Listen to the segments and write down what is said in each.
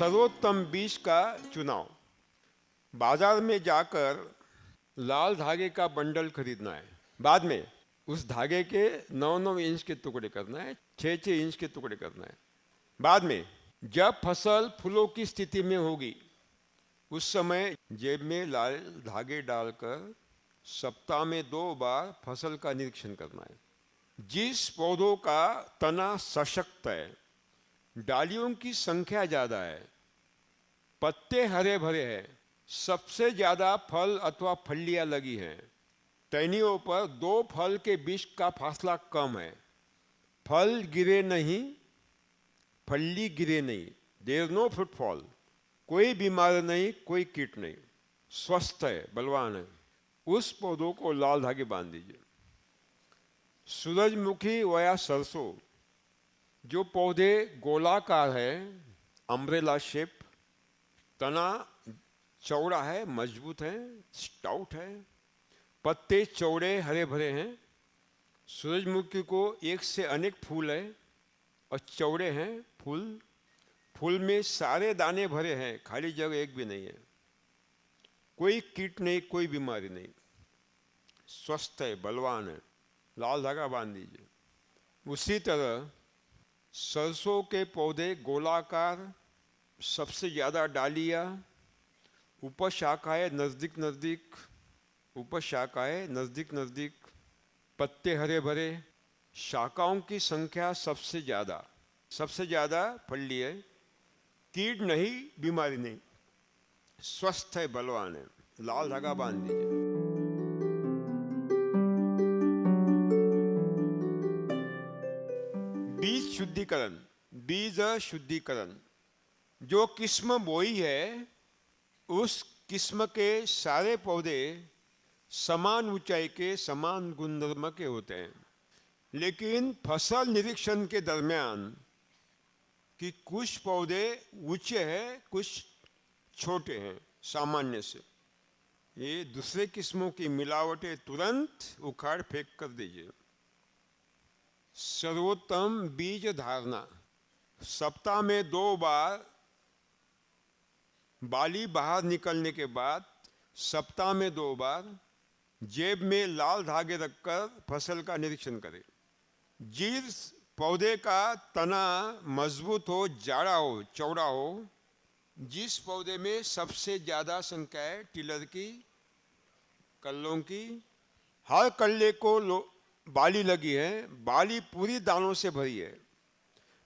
सर्वोत्तम बीज का चुनाव। बाजार में जाकर लाल धागे का बंडल खरीदना है। बाद में उस धागे के 9-9 इंच के टुकड़े करना है, 6-6 इंच के टुकड़े करना है। बाद में जब फसल फूलों की स्थिति में होगी उस समय जेब में लाल धागे डालकर सप्ताह में 2 बार फसल का निरीक्षण करना है। जिस पौधों का तना सशक्त है, डालियों की संख्या ज्यादा है, पत्ते हरे भरे हैं, सबसे ज्यादा फल अथवा फलियां लगी हैं, टहनियों पर 2 फल के बीच का फासला कम है, फल गिरे नहीं, फली गिरे नहीं, देयर नो फ्रूट फॉल, कोई बीमारी नहीं, कोई कीट नहीं, स्वस्थ है, बलवान है, उस पौधों को लाल धागे बांध दीजिए। सूरजमुखी या सरसों जो पौधे गोलाकार है, अम्ब्रेला शेप, तना चौड़ा है, मजबूत है, स्टाउट है, पत्ते चौड़े हरे भरे हैं। सूरजमुखी को एक से अनेक फूल है और चौड़े हैं फूल में सारे दाने भरे हैं, खाली जगह एक भी नहीं है, कोई कीट नहीं, कोई बीमारी नहीं, स्वस्थ है, बलवान है, लाल धागा बांध दीजिए। उसी तरह सरसों के पौधे गोलाकार, सबसे ज्यादा डालियां, उपशाखाएं नजदीक नजदीक, पत्ते हरे भरे, शाखाओं की संख्या सबसे ज्यादा फली है, कीट नहीं, बीमारी नहीं, स्वस्थ है, बलवान है, लाल धागा बांध दीजिए। बीज शुद्धिकरण, जो किस्म बोई है उस किस्म के सारे पौधे समान ऊंचाई के, समान गुणधर्म के होते हैं, लेकिन फसल निरीक्षण के दरमियान कि कुछ पौधे ऊंचे हैं, कुछ छोटे हैं सामान्य से, ये दूसरे किस्मों की मिलावटें तुरंत उखाड़ फेंक कर दीजिए। सर्वोत्तम बीज धारणा, सप्ताह में 2 बार बाली बाहर निकलने के बाद सप्ताह में 2 बार जेब में लाल धागे रखकर फसल का निरीक्षण करें। जिस पौधे का तना मजबूत हो, जाड़ा हो, चौड़ा हो, जिस पौधे में सबसे ज्यादा संख्या है टिलर की, कल्लों की, हर कल्ले को बाली लगी है, बाली पूरी दानों से भरी है,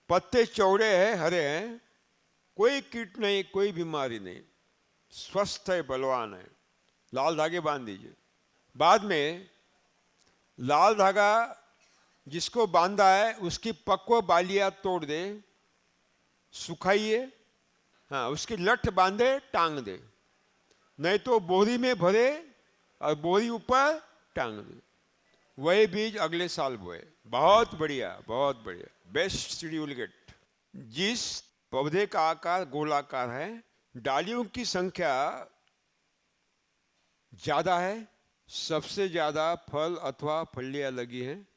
पत्ते चौड़े हैं, हरे हैं, कोई कीट नहीं, कोई बीमारी नहीं, स्वस्थ है, बलवान है, लाल धागे बांध दीजिए। बाद में लाल धागा जिसको बांधा है उसकी पक्व बालियां तोड़ दे, सुखाइए, हाँ, उसकी लठ बांधे, टांग दे, नहीं तो बोरी में भरे और बोरी ऊपर टांग दे, वही बीज अगले साल बोए। बहुत बढ़िया, best seed you will get. जिस पौधे का आकार गोलाकार है, डालियों की संख्या ज्यादा है, सबसे ज्यादा फल अथवा फलियां लगी हैं,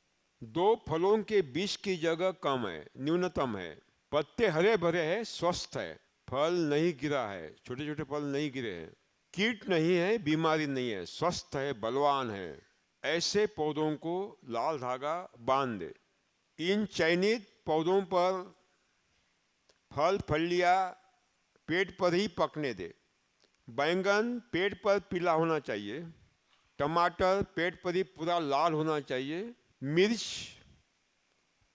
2 फलों के बीच की जगह कम है, न्यूनतम है, पत्ते हरे भरे हैं, स्वस्थ है, फल नहीं गिरा है, छोटे छोटे फल नहीं गिरे हैं, कीट नहीं है, बीमारी नहीं है, स्वस्थ है, बलवान है, ऐसे पौधों को लाल धागा बांध दे। इन चयनित पौधों पर फल फलियां पेड़ पर ही पकने दे। बैंगन पेड़ पर पीला होना चाहिए, टमाटर पेड़ पर ही पूरा लाल होना चाहिए, मिर्च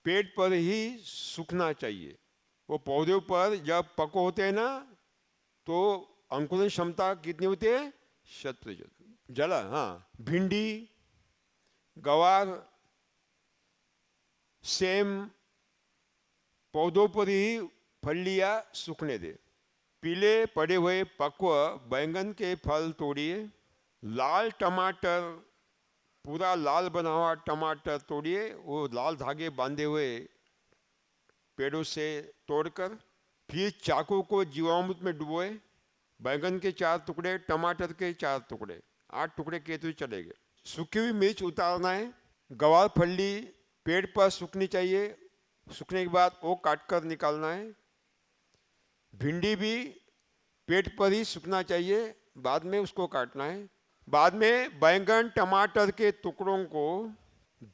पेड़ पर ही सूखना चाहिए। वो पौधों पर जब पको होते हैं ना तो अंकुरण क्षमता कितनी होती है? 100%। जला, हाँ, भिंडी, गवार, सेम पौधों पर ही फलियां सूखने दे। पीले पड़े हुए पक्व बैंगन के फल तोड़िए। लाल टमाटर, पूरा लाल बना हुआ टमाटर तोड़िए, वो लाल धागे बांधे हुए पेड़ों से तोड़कर, फिर चाकू को जीवामृत में डुबोए। बैंगन के 4 टुकड़े, टमाटर के 4 टुकड़े, 8 टुकड़े किए तो चलेंगे। सूखी हुई मिर्च उतारना है। गवार फली पेड़ पर सूखनी चाहिए, सूखने के बाद वो काट कर निकालना है। भिंडी भी पेट पर ही सूखना चाहिए, बाद में उसको काटना है। बाद में बैंगन टमाटर के टुकड़ों को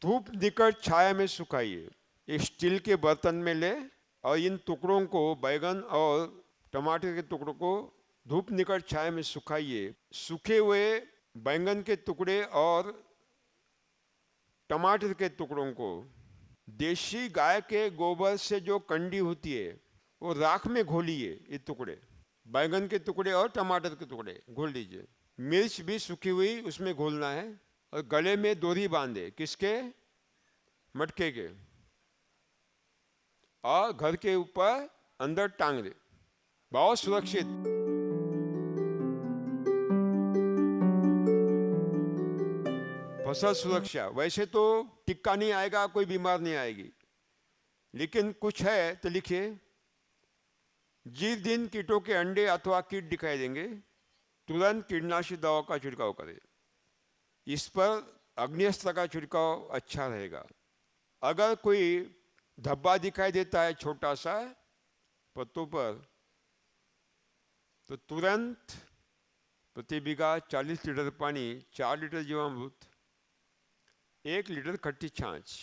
धूप निकट छाया में सुखाइए। एक स्टील के बर्तन में ले और इन टुकड़ों को, बैंगन और टमाटर के टुकड़ों को धूप निकट छाया में सुखाइए। सूखे हुए बैंगन के टुकड़े और टमाटर के टुकड़ों को देशी गाय के गोबर से जो कंडी होती है वो राख में घोलिए। ये टुकड़े, बैंगन के टुकड़े और टमाटर के टुकड़े घोल लीजिए। मिर्च भी सूखी हुई उसमें घोलना है और गले में डोरी बांधे। किसके? मटके के। और घर के ऊपर अंदर टांग दे, बहुत सुरक्षित। फसल सुरक्षा, वैसे तो टिक्का नहीं आएगा, कोई बीमार नहीं आएगी, लेकिन कुछ है तो लिखिए। जिस दिन कीटों के अंडे अथवा कीट दिखाई देंगे तुरंत कीटनाशक दवा का छिड़काव करें। इस पर अग्निअस्त्र का छिड़काव अच्छा रहेगा। अगर कोई धब्बा दिखाई देता है छोटा सा पत्तों पर, तो तुरंत प्रति बीघा 40 लीटर पानी, 4 लीटर जीवामृत, 1 लीटर खट्टी छाछ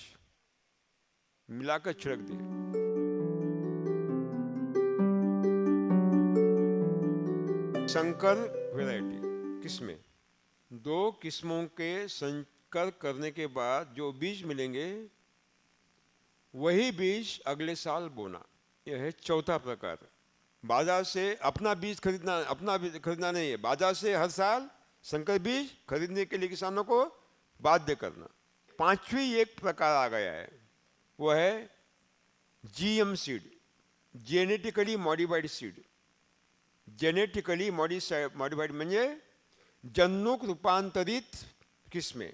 मिलाकर छिड़क दिए। संकर वैरायटी किस्में, 2 किस्मों के संकर करने के बाद जो बीज मिलेंगे वही बीज अगले साल बोना। यह है चौथा प्रकार। बाजार से अपना बीज खरीदना नहीं है, बाजार से हर साल संकर बीज खरीदने के लिए किसानों को बाध्य करना। पांचवी एक प्रकार आ गया है, वो है GM seed, genetically modified seed. Genetically modified म्हणजे जन्नुक रूपांतरित किस्में।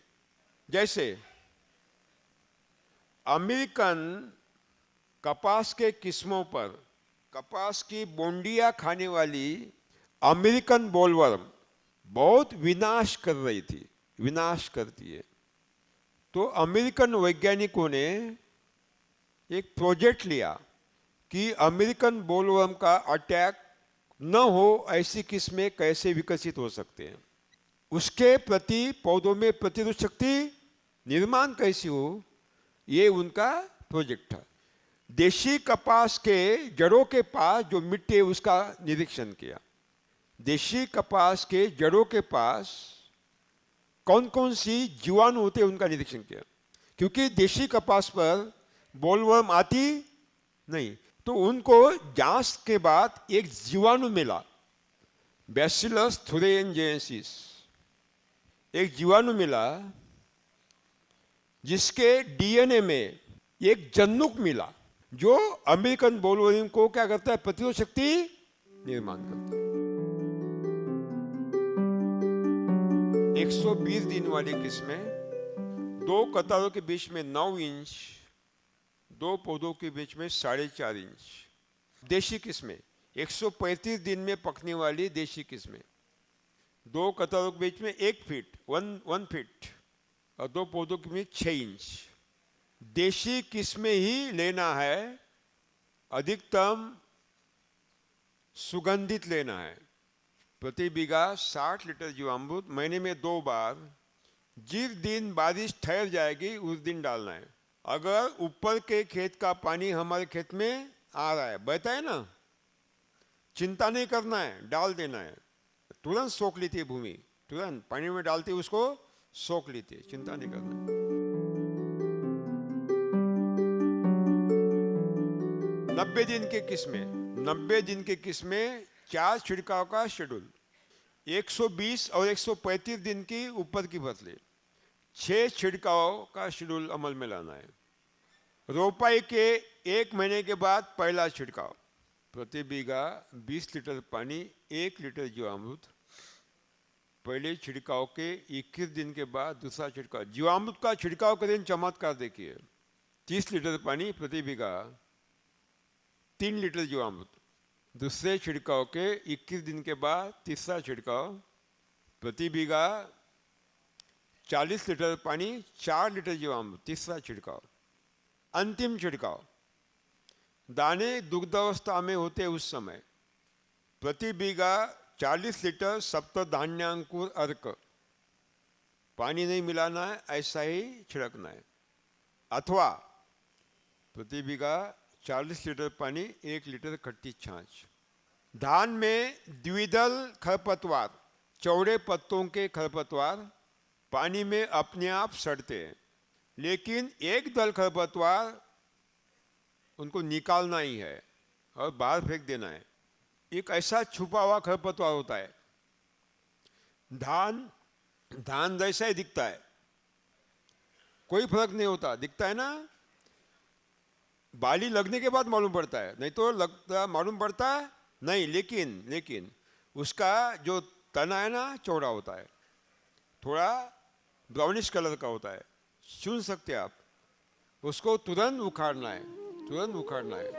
जैसे अमेरिकन कपास के किस्मों पर कपास की बोंडिया खाने वाली अमेरिकन बोलवर्म बहुत विनाश कर रही थी, विनाश करती है। तो अमेरिकन वैज्ञानिकों ने एक प्रोजेक्ट लिया कि अमेरिकन बोलवर्म का अटैक न हो ऐसी किस्में कैसे विकसित हो सकते हैं, उसके प्रति पौधों में प्रतिरोधक शक्ति निर्माण कैसी हो, ये उनका प्रोजेक्ट था। देशी कपास के जड़ों के पास जो मिट्टी है उसका निरीक्षण किया। देशी कपास के जड़ों के पास कौन कौन सी जीवाणु होते हैं उनका निरीक्षण किया, क्योंकि देशी कपास पर बोलवर्म आती नहीं। तो उनको जांच के बाद एक जीवाणु मिला, बैसिलस thuringiensis, एक जीवाणु मिला जिसके डीएनए में एक जन्नुक मिला जो अमेरिकन बोलवर्म को क्या करता है, प्रतिरोधक शक्ति निर्माण करता है। 120 दिन वाली किस्में 2 कतारों के बीच में 9 इंच, 2 पौधों के बीच में 4.5 इंच। देशी किस्में 135 दिन में पकने वाली देशी किस्में 2 कतारों के बीच में 1 फीट 1 फीट और 2 पौधों के बीच 6 इंच। देशी किस्में ही लेना है, अधिकतम सुगंधित लेना है। प्रति बीघा 60 लीटर जीवामृत महीने में 2 बार, जिस दिन बारिश ठहर जाएगी उस दिन डालना है। अगर ऊपर के खेत का पानी हमारे खेत में आ रहा है, बहता है ना, चिंता नहीं करना है, डाल देना है। तुरंत सोख लेती है भूमि, तुरंत पानी में डालती है उसको सोख लेती है, चिंता नहीं करना है। 90 दिन के किस्में, 90 दिन के किस्में 4 छिड़काव का शेड्यूल, 120 और 135 दिन की ऊपर की फसलें 6 छिड़काव का शेड्यूल अमल में लाना है। रोपाई के 1 महीने के बाद पहला छिड़काव, प्रति बीघा 20 लीटर पानी, 1 लीटर जीवामृत। पहले छिड़काव के 21 दिन के बाद दूसरा छिड़काव। जीवामृत का छिड़काव करें, चमत्कार देखिए, 30 लीटर पानी प्रति बीघा, 3 लीटर जीवामृत। दूसरे छिड़काव के 21 दिन के बाद तीसरा छिड़काव, प्रति बीघा 40 लीटर पानी, 4 लीटर जीवामृत, तीसरा छिड़काव। अंतिम छिड़काव, दाने दुग्धावस्था में होते उस समय प्रति बीघा 40 लीटर सप्तधान्यांकुर अर्क, पानी नहीं मिलाना है, ऐसा ही छिड़कना है। अथवा प्रति बीघा 40 लीटर पानी, 1 लीटर खट्टी छाछ। धान में द्विदल खरपतवार, चौड़े पत्तों के खरपतवार पानी में अपने आप सड़ते हैं, लेकिन एक दल खरपतवार उनको निकालना ही है और बाहर फेंक देना है। एक ऐसा छुपा हुआ खरपतवार होता है। धान जैसा ही दिखता है, कोई फर्क नहीं होता, दिखता है ना, बाली लगने के बाद मालूम पड़ता है, नहीं तो लगता मालूम पड़ता है नहीं। लेकिन उसका जो तना है ना, चौड़ा होता है, थोड़ा ब्राउनिश कलर का होता है, सुन सकते हैं आप। उसको तुरंत उखाड़ना है, तुरंत उखाड़ना है।